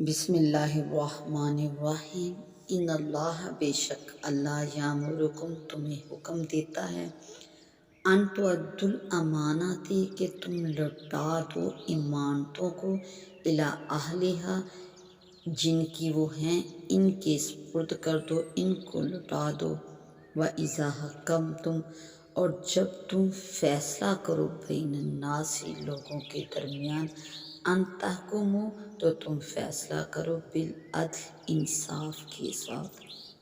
بسم اللہ الرحمن الرحیم۔ ان اللہ بے شک اللہ یامرکم تمہیں حکم دیتا ہے ان تؤدوا الامانات کہ تم لوٹا دو امانتوں کو الی اہلہا جن کی وہ ہیں ان کے سپرد کر دو، ان کو لوٹا دو۔ وَإِذَا حَكَمْتُمْ اور جب تم فیصلہ کرو بین الناس لوگوں کے درمیان ان تحکموا تو تم فیصلہ کرو بالعدل انصاف کے ساتھ۔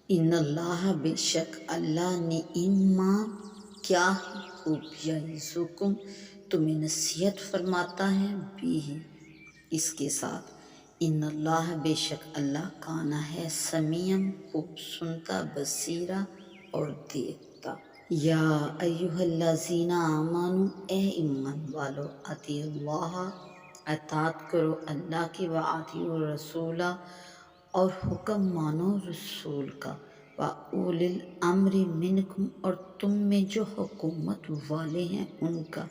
ان اللہ بے شک اللہ نعم کیا ہے خوب یعظکم تمہیں نصیحت فرماتا ہے بھی اس کے ساتھ۔ ان اللہ بے شک اللہ کانا ہے سمیعا خوب سنتا، بصیرا اور دیکھتا۔ یا ایھا الذین آمنوا اے ایمان والو، اطیعوا اللہ اطاعت کرو اللہ کی، واطیعوا الرسول اور حکم مانو رسول کا، واولی الامر منکم اور تم میں جو حکومت والے ہیں ان کا۔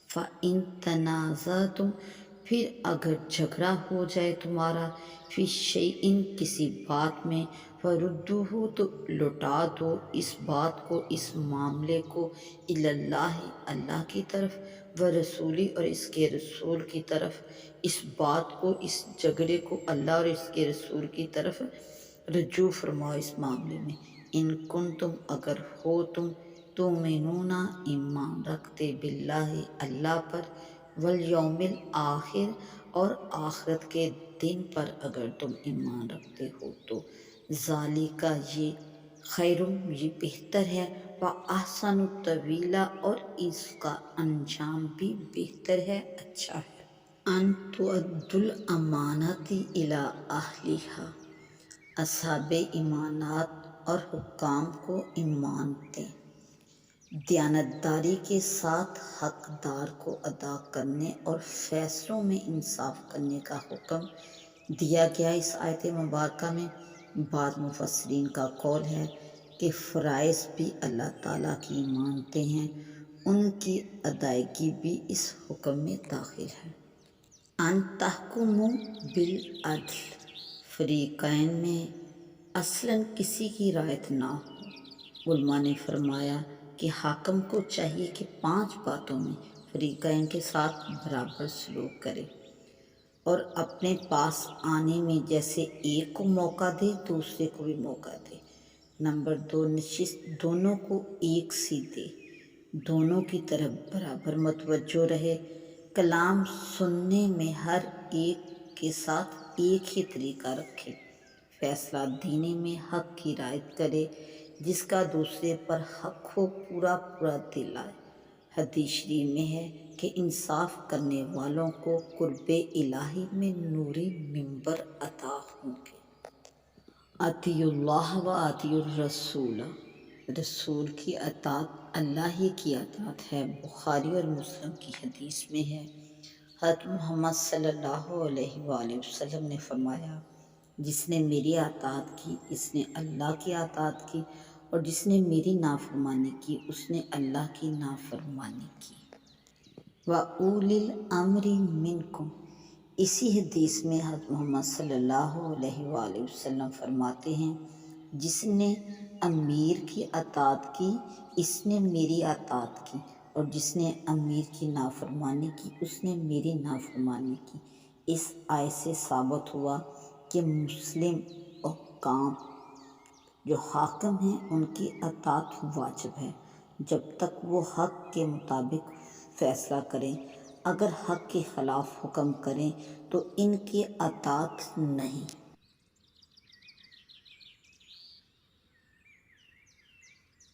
فإن تنازعتم پھر اگر جھگڑا ہو جائے تمہارا، فی شیء کسی بات میں، فردوہ تو لوٹا دو اس بات کو، اس معاملے کو، الی اللہ اللہ کی طرف، ورسولہ اور اس کے رسول کی طرف۔ اس بات کو، اس جھگڑے کو اللہ اور اس کے رسول کی طرف رجوع فرماؤ اس معاملے میں۔ ان کنتم اگر ہو تم تؤمنون ایمان رکھتے باللہ اللہ پر، والیوم الآخر اور آخرت کے دن پر اگر تم ایمان رکھتے ہو تو، ذالک یہ خیر یہ بہتر ہے، واحسن تأویلا اور اس کا انجام بھی بہتر ہے، اچھا ہے۔ ان تؤدوا الامانات الی اہلہا اصحاب امانات اور حکام کو امانتیں دیانتداری کے ساتھ حقدار کو ادا کرنے اور فیصلوں میں انصاف کرنے کا حکم دیا گیا اس آیت مبارکہ میں۔ بعض مفسرین کا قول ہے کہ فرائض بھی اللہ تعالیٰ کی امانتیں ہیں، ان کی ادائیگی بھی اس حکم میں داخل ہے۔ ان تحکموا بالعدل فریقین میں اصلاً کسی کی رعایت نہ ہو۔ علماء نے فرمایا کہ حاکم کو چاہیے کہ 5 باتوں میں فریقین کے ساتھ برابر سلوک کرے اور اپنے پاس آنے میں جیسے ایک کو موقع دے دوسرے کو بھی موقع دے۔ نمبر 2 نشست دونوں کو ایک سی دے، دونوں کی طرف برابر متوجہ رہے، کلام سننے میں ہر ایک کے ساتھ ایک ہی طریقہ رکھے، فیصلہ دینے میں حق کی رعایت کرے، جس کا دوسرے پر حق ہو پورا پورا دلائے۔ حدیث شریف میں ہے کہ انصاف کرنے والوں کو قرب الہی میں نوری ممبر عطا ہوں گے۔ اطیعوا اللہ و اطیعوا الرسول رسول کی اطاعت اللہ ہی کی اطاعت ہے۔ بخاری اور مسلم کی حدیث میں ہے، حضرت محمد صلی اللہ علیہ وآلہ وسلم نے فرمایا، جس نے میری اطاعت کی اس نے اللہ کی اطاعت کی، اور جس نے میری نافرمانی کی اس نے اللہ کی نافرمانی کی۔ وَأُولِي الْأَمْرِ مِنْكُمْ اسی حدیث میں حضرت محمد صلی اللہ علیہ وآلہ وسلم فرماتے ہیں، جس نے امیر کی اطاعت کی اس نے میری اطاعت کی، اور جس نے امیر کی نافرمانی کی اس نے میری نافرمانی کی۔ اس آیت سے ثابت ہوا کہ مسلم حکام جو حاکم ہیں ان کی اطاعت واجب ہے جب تک وہ حق کے مطابق فیصلہ کریں، اگر حق کے خلاف حکم کریں تو ان کی اطاعت نہیں۔